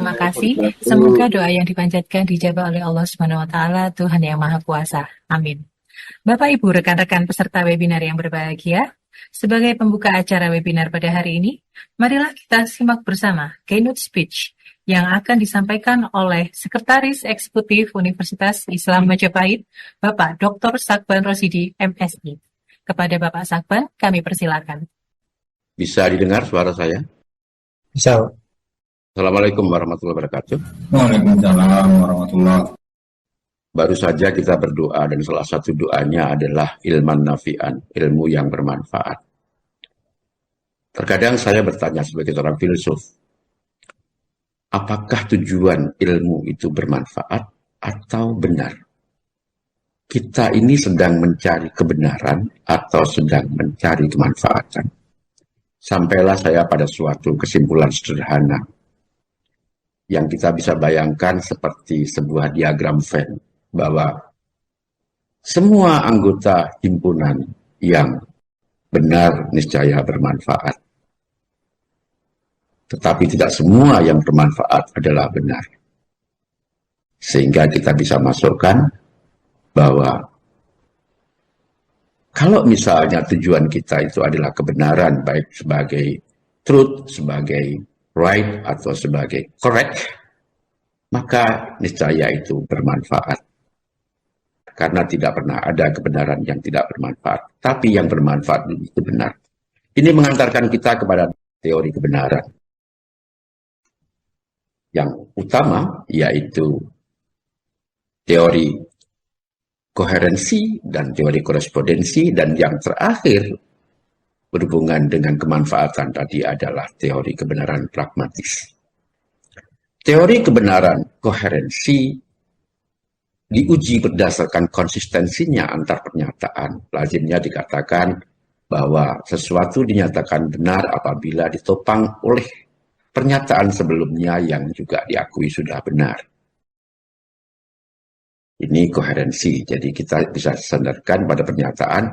Terima kasih. Semoga doa yang dipanjatkan dijawab oleh Allah Subhanahu wa taala, Tuhan yang Maha Kuasa. Amin. Bapak Ibu, rekan-rekan peserta webinar yang berbahagia, sebagai pembuka acara webinar pada hari ini, marilah kita simak bersama keynote speech yang akan disampaikan oleh Sekretaris Eksekutif Universitas Islam Majapahit, Bapak Dr. Sakban Rosidi, MSI. Kepada Bapak Sakban, kami persilakan. Bisa didengar suara saya? Bisa. Assalamualaikum warahmatullahi wabarakatuh. Waalaikumsalam warahmatullahi. Baru saja kita berdoa dan salah satu doanya adalah ilman nafi'an, ilmu yang bermanfaat. Terkadang saya bertanya sebagai seorang filsuf, apakah tujuan ilmu itu bermanfaat atau benar? Kita ini sedang mencari kebenaran atau sedang mencari kemanfaatan? Sampailah saya pada suatu kesimpulan sederhana yang kita bisa bayangkan seperti sebuah diagram Venn, bahwa semua anggota himpunan yang benar niscaya bermanfaat. Tetapi tidak semua yang bermanfaat adalah benar. Sehingga kita bisa masukkan bahwa kalau misalnya tujuan kita itu adalah kebenaran, baik sebagai truth, sebagai right, atau sebagai correct, maka niscaya itu bermanfaat. Karena tidak pernah ada kebenaran yang tidak bermanfaat. Tapi yang bermanfaat itu benar. Ini mengantarkan kita kepada teori kebenaran. Yang utama yaitu teori koherensi dan teori korespondensi, dan yang terakhir berhubungan dengan kemanfaatan tadi adalah teori kebenaran pragmatis. Teori kebenaran koherensi diuji berdasarkan konsistensinya antar pernyataan. Lazimnya dikatakan bahwa sesuatu dinyatakan benar apabila ditopang oleh pernyataan sebelumnya yang juga diakui sudah benar. Ini koherensi. Jadi kita bisa sandarkan pada pernyataan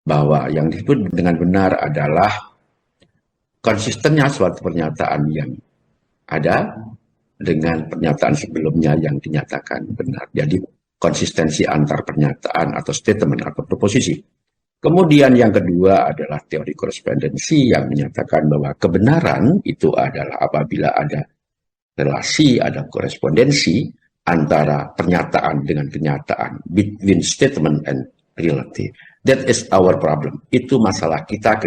bahwa yang disebut dengan benar adalah konsistennya suatu pernyataan yang ada dengan pernyataan sebelumnya yang dinyatakan benar. Jadi konsistensi antar pernyataan atau statement atau proposisi. Kemudian yang kedua adalah teori korespondensi yang menyatakan bahwa kebenaran itu adalah apabila ada relasi, ada korespondensi antara pernyataan dengan kenyataan, between statement and reality. That is our problem. Itu masalah kita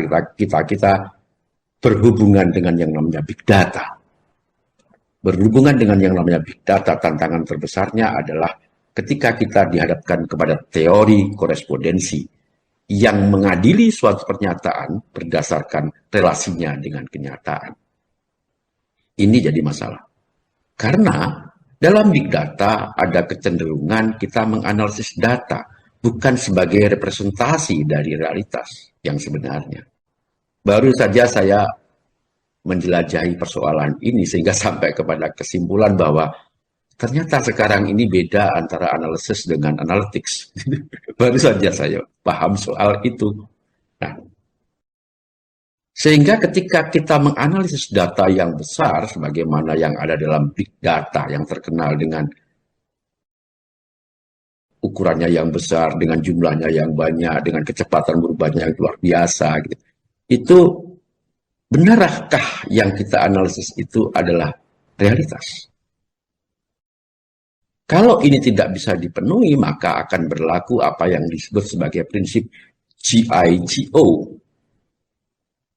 berhubungan dengan yang namanya big data. Berhubungan dengan yang namanya big data, tantangan terbesarnya adalah ketika kita dihadapkan kepada teori korespondensi yang mengadili suatu pernyataan berdasarkan relasinya dengan kenyataan. Ini jadi masalah. Karena dalam big data ada kecenderungan kita menganalisis data bukan sebagai representasi dari realitas yang sebenarnya. Baru saja saya menjelajahi persoalan ini sehingga sampai kepada kesimpulan bahwa ternyata sekarang ini beda antara analisis dengan analytics. Baru saja saya paham soal itu. Nah, sehingga ketika kita menganalisis data yang besar, sebagaimana yang ada dalam big data yang terkenal dengan ukurannya yang besar, dengan jumlahnya yang banyak, dengan kecepatan berubahnya yang luar biasa, gitu. Itu benarkah yang kita analisis itu adalah realitas? Kalau ini tidak bisa dipenuhi, maka akan berlaku apa yang disebut sebagai prinsip GIGO,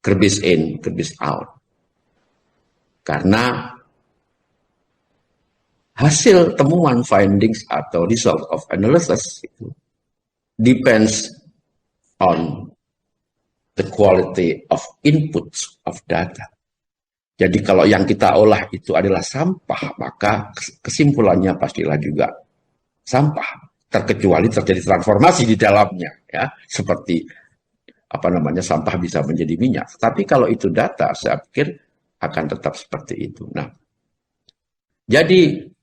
garbage in, garbage out. Karena hasil temuan findings atau result of analysis itu depends on the quality of inputs of data. Jadi kalau yang kita olah itu adalah sampah, maka kesimpulannya pastilah juga sampah, terkecuali terjadi transformasi di dalamnya, ya, seperti sampah bisa menjadi minyak. Tapi kalau itu data, saya pikir akan tetap seperti itu. Nah, jadi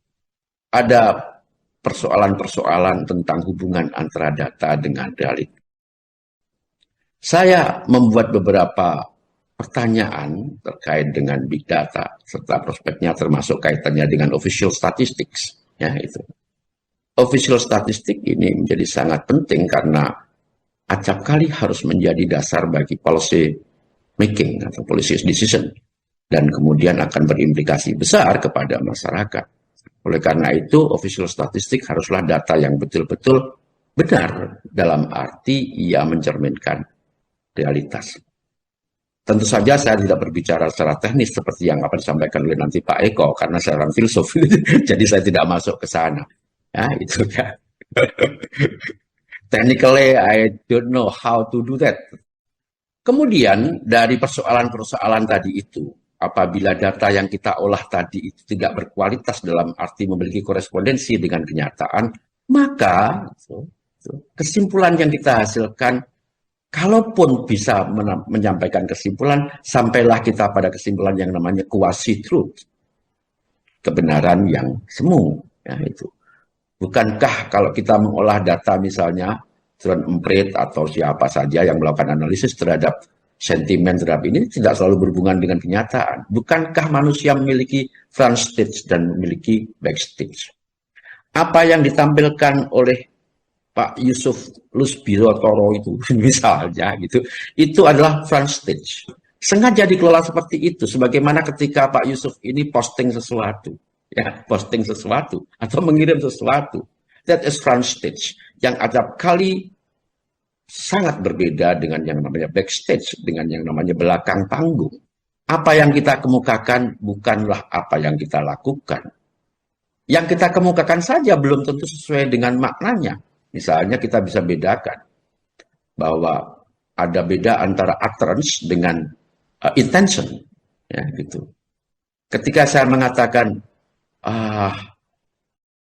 ada persoalan-persoalan tentang hubungan antara data dengan realitas. Saya membuat beberapa pertanyaan terkait dengan big data serta prospeknya termasuk kaitannya dengan official statistics. Ya, itu. Official statistik ini menjadi sangat penting karena acap kali harus menjadi dasar bagi policy making atau policy decision dan kemudian akan berimplikasi besar kepada masyarakat. Oleh karena itu, official statistik haruslah data yang betul-betul benar dalam arti ia mencerminkan realitas. Tentu saja saya tidak berbicara secara teknis seperti yang akan disampaikan oleh nanti Pak Eko karena saya orang filsuf, jadi saya tidak masuk ke sana. Ya, itu kan. Technically, I don't know how to do that. Kemudian dari persoalan-persoalan tadi itu, apabila data yang kita olah tadi itu tidak berkualitas dalam arti memiliki korespondensi dengan kenyataan, maka kesimpulan yang kita hasilkan, kalaupun bisa menyampaikan kesimpulan, sampailah kita pada kesimpulan yang namanya quasi-truth, kebenaran yang semu. Ya, itu. Bukankah kalau kita mengolah data misalnya, John Emprit atau siapa saja yang melakukan analisis terhadap sentimen terhadap ini tidak selalu berhubungan dengan kenyataan. Bukankah manusia memiliki front stage dan memiliki backstage? Apa yang ditampilkan oleh Pak Yusuf Lusbiro-Toro itu misalnya gitu, itu adalah front stage. Sengaja dikelola seperti itu, sebagaimana ketika Pak Yusuf ini posting sesuatu, ya, posting sesuatu atau mengirim sesuatu. That is front stage yang acap kali sangat berbeda dengan yang namanya backstage, dengan yang namanya belakang panggung. Apa yang kita kemukakan bukanlah apa yang kita lakukan. Yang kita kemukakan saja belum tentu sesuai dengan maknanya. Misalnya kita bisa bedakan bahwa ada beda antara utterance dengan intention, ya gitu. Ketika saya mengatakan,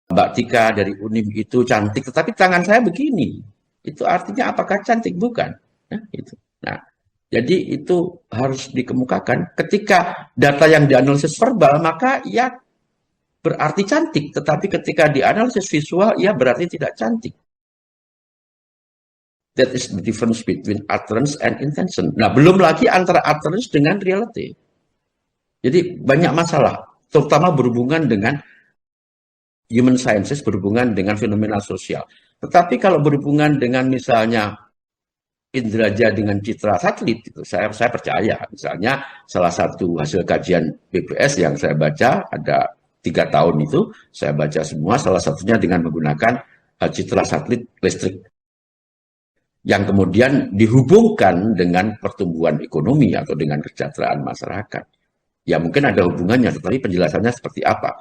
Mbak Tika dari Unim itu cantik, tetapi tangan saya begini, itu artinya apakah cantik? Bukan. Ya, gitu. Nah, jadi itu harus dikemukakan. Ketika data yang dianalisis verbal, maka ia berarti cantik, tetapi ketika dianalisis visual, ia berarti tidak cantik. That is the difference between utterance and intention. Nah, belum lagi antara utterance dengan reality. Jadi banyak masalah, terutama berhubungan dengan human sciences, berhubungan dengan fenomena sosial. Tetapi kalau berhubungan dengan misalnya inderaja dengan citra satelit, itu saya percaya. Misalnya salah satu hasil kajian BPS yang saya baca, ada 3 tahun itu, saya baca semua, salah satunya dengan menggunakan citra satelit listrik yang kemudian dihubungkan dengan pertumbuhan ekonomi atau dengan kesejahteraan masyarakat. Ya mungkin ada hubungannya, tetapi penjelasannya seperti apa.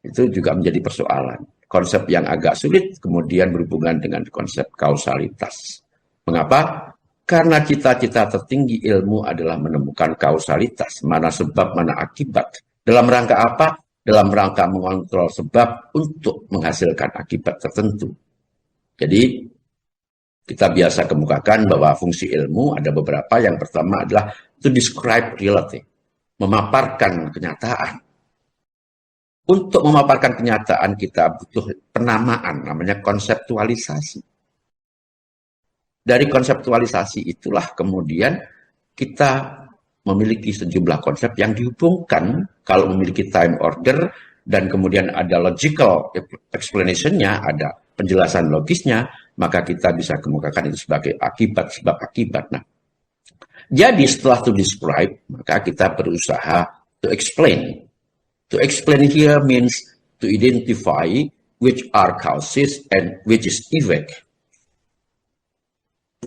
Itu juga menjadi persoalan. Konsep yang agak sulit kemudian berhubungan dengan konsep kausalitas. Mengapa? Karena cita-cita tertinggi ilmu adalah menemukan kausalitas, mana sebab, mana akibat. Dalam rangka apa? Dalam rangka mengontrol sebab untuk menghasilkan akibat tertentu. Jadi, kita biasa kemukakan bahwa fungsi ilmu ada beberapa. Yang pertama adalah to describe reality, memaparkan kenyataan. Untuk memaparkan kenyataan kita butuh penamaan, namanya konseptualisasi. Dari konseptualisasi itulah kemudian kita memiliki sejumlah konsep yang dihubungkan kalau memiliki time order dan kemudian ada logical explanation-nya, ada penjelasan logisnya, maka kita bisa kemukakan itu sebagai akibat, sebab akibat. Nah, jadi setelah to describe, maka kita berusaha to explain. To explain here means to identify which are causes and which is effect.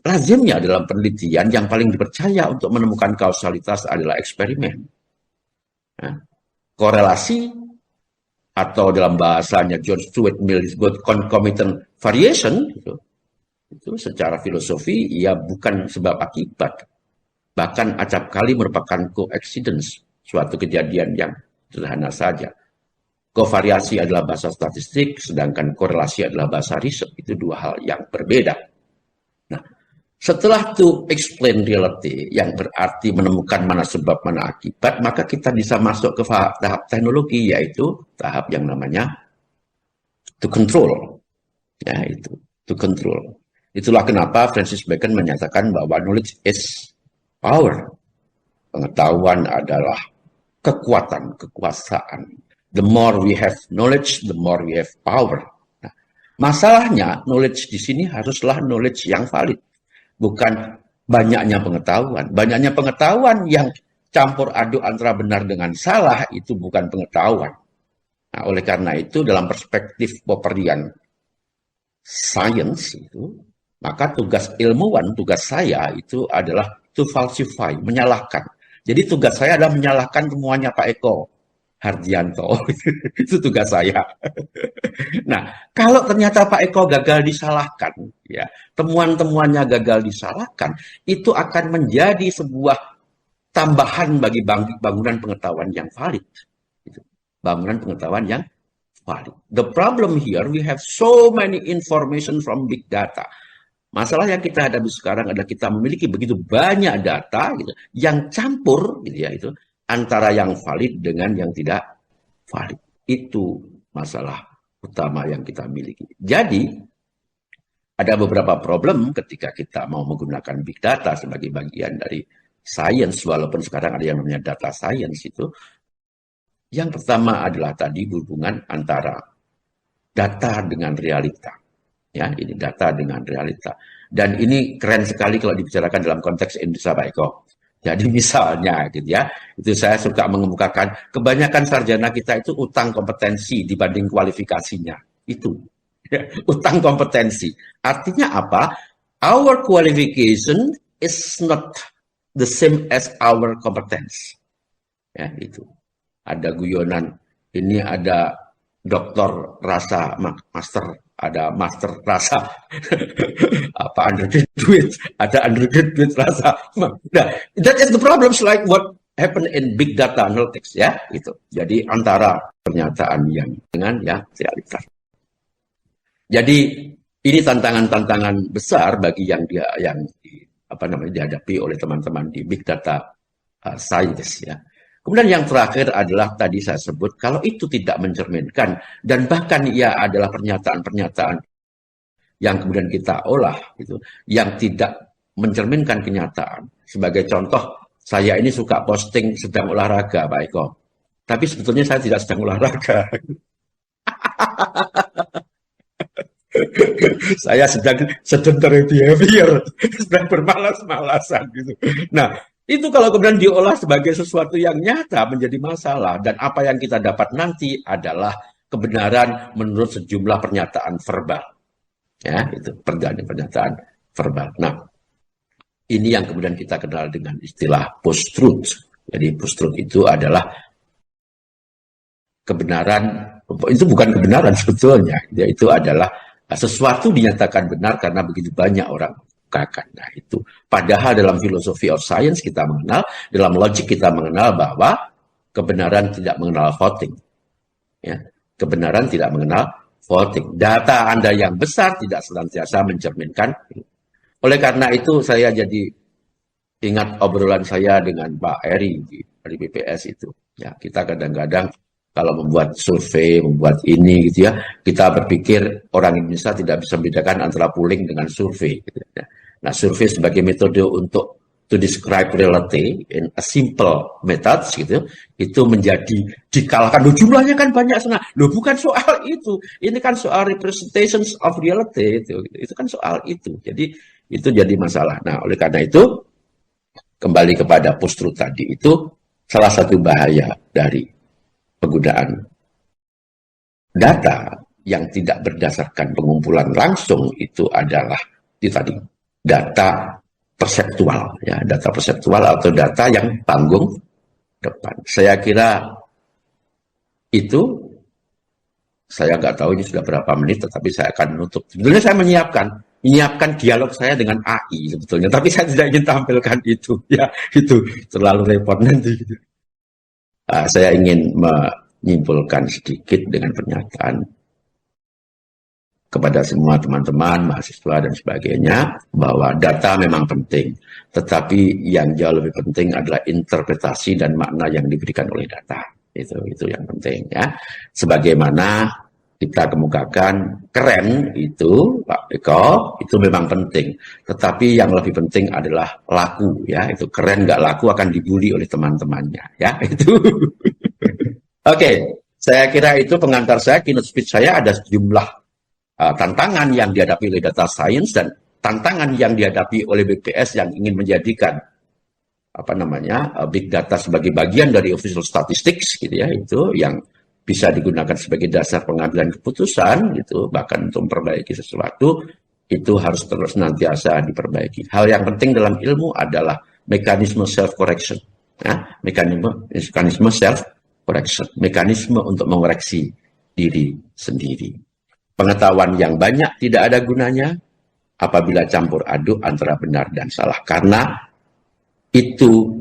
Lazimnya dalam penelitian yang paling dipercaya untuk menemukan kausalitas adalah eksperimen. Nah, korelasi atau dalam bahasanya John Stuart Mill disebut concomitant variation, itu secara filosofi ia bukan sebab akibat, bahkan acap kali merupakan coincidence, suatu kejadian yang sederhana saja. Kovariasi adalah bahasa statistik, sedangkan korelasi adalah bahasa riset. Itu dua hal yang berbeda. Nah, setelah to explain reality, yang berarti menemukan mana sebab, mana akibat, maka kita bisa masuk ke tahap teknologi, yaitu tahap yang namanya to control. Ya, itu to control. Itulah kenapa Francis Bacon menyatakan bahwa knowledge is power. Pengetahuan adalah kekuatan, kekuasaan. The more we have knowledge, the more we have power. Nah, masalahnya knowledge di sini haruslah knowledge yang valid, bukan banyaknya pengetahuan. Banyaknya pengetahuan yang campur aduk antara benar dengan salah itu bukan pengetahuan. Nah, oleh karena itu dalam perspektif Popperian science itu, maka tugas ilmuwan, tugas saya itu adalah to falsify, menyalahkan. Jadi tugas saya adalah menyalahkan semuanya Pak Eko Hardianto. Itu tugas saya. Nah, kalau ternyata Pak Eko gagal disalahkan, ya, temuan-temuannya gagal disalahkan, itu akan menjadi sebuah tambahan bagi bangunan pengetahuan yang valid. Bangunan pengetahuan yang valid. The problem here, we have so many information from big data. Masalah yang kita hadapi sekarang adalah kita memiliki begitu banyak data gitu, yang campur gitu ya, itu antara yang valid dengan yang tidak valid. Itu masalah utama yang kita miliki. Jadi ada beberapa problem ketika kita mau menggunakan big data sebagai bagian dari science, walaupun sekarang ada yang namanya data science itu. Yang pertama adalah tadi hubungan antara data dengan realita. Ya, ini data dengan realita. Dan ini keren sekali kalau dibicarakan dalam konteks Indonesia, Pak Eko. Jadi misalnya gitu ya, itu saya suka mengemukakan kebanyakan sarjana kita itu utang kompetensi dibanding kualifikasinya. Itu ya, utang kompetensi. Artinya apa? Our qualification is not the same as our competence. Ya, itu. Ada guyonan, ini ada doktor rasa, master, ada master rasa, apa undergraduate, ada undergraduate rasa. Nah, that is the problems like what happen in big data analytics, ya, gitu. Jadi antara pernyataan yang dengan ya realitas. Jadi ini tantangan-tantangan besar bagi yang dihadapi oleh teman-teman di big data science, ya. Kemudian yang terakhir adalah tadi saya sebut, kalau itu tidak mencerminkan, dan bahkan ia adalah pernyataan-pernyataan yang kemudian kita olah, gitu, yang tidak mencerminkan kenyataan. Sebagai contoh, saya ini suka posting sedang olahraga, Pak Eko. Tapi sebetulnya saya tidak sedang olahraga. Saya sedang sedentary behavior, sedang bermalas-malasan gitu. Nah, itu kalau kemudian diolah sebagai sesuatu yang nyata menjadi masalah, dan apa yang kita dapat nanti adalah kebenaran menurut sejumlah pernyataan verbal. Ya, itu pernyataan verbal. Nah, ini yang kemudian kita kenal dengan istilah post-truth. Jadi post-truth itu adalah kebenaran, itu bukan kebenaran sebetulnya, itu adalah sesuatu dinyatakan benar karena begitu banyak orang. Nah, itu. Padahal dalam filosofi of science kita mengenal, dalam logik kita mengenal bahwa kebenaran tidak mengenal voting. Ya, kebenaran tidak mengenal voting. Data Anda yang besar tidak senantiasa mencerminkan. Oleh karena itu saya jadi ingat obrolan saya dengan Pak Eri di BPS itu. Ya, kita kadang-kadang kalau membuat survei, membuat ini gitu ya, kita berpikir orang Indonesia tidak bisa membedakan antara polling dengan survei. Gitu ya. Nah, survei sebagai metode untuk to describe reality in a simple method gitu, itu menjadi dikalahkan. Loh, jumlahnya kan banyak sana. Loh, bukan soal itu. Ini kan soal representations of reality itu. Itu kan soal itu. Jadi itu jadi masalah. Nah, oleh karena itu kembali kepada post-truth tadi, itu salah satu bahaya dari penggunaan data yang tidak berdasarkan pengumpulan langsung itu adalah itu tadi. Data perseptual, ya, data perseptual atau data yang panggung depan. Saya kira itu, saya nggak tahu ini sudah berapa menit, tetapi saya akan menutup. Sebetulnya saya menyiapkan dialog saya dengan AI sebetulnya, tapi saya tidak ingin tampilkan itu, ya, itu terlalu repot nanti. Saya ingin menyimpulkan sedikit dengan pernyataan kepada semua teman-teman, mahasiswa dan sebagainya, bahwa data memang penting. Tetapi yang jauh lebih penting adalah interpretasi dan makna yang diberikan oleh data. Itu yang penting, ya. Sebagaimana kita kemukakan keren itu Pak Eko, itu memang penting. Tetapi yang lebih penting adalah laku ya. Itu keren nggak laku akan dibully oleh teman-temannya ya. Itu. Oke, saya kira itu pengantar saya, keynote speech saya ada sejumlah tantangan yang dihadapi oleh data science dan tantangan yang dihadapi oleh BPS yang ingin menjadikan big data sebagai bagian dari official statistics gitu ya, itu yang bisa digunakan sebagai dasar pengambilan keputusan gitu, bahkan untuk memperbaiki sesuatu itu harus terus nantiasa diperbaiki. Hal yang penting dalam ilmu adalah mekanisme self correction ya, mekanisme self correction, mekanisme untuk mengoreksi diri sendiri. Pengetahuan yang banyak tidak ada gunanya apabila campur aduk antara benar dan salah, karena itu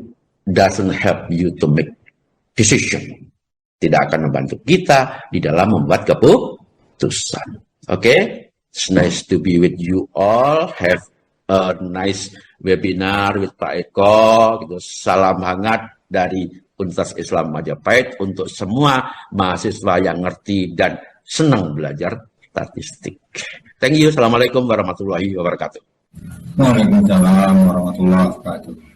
doesn't help you to make decision. Tidak akan membantu kita di dalam membuat keputusan. Oke? It's nice to be with you all. Have a nice webinar with Pak Eko. Gitu. Salam hangat dari Universitas Islam Majapahit untuk semua mahasiswa yang ngerti dan senang belajar statistik. Thank you. Assalamualaikum warahmatullahi wabarakatuh. Waalaikumsalam warahmatullahi wabarakatuh.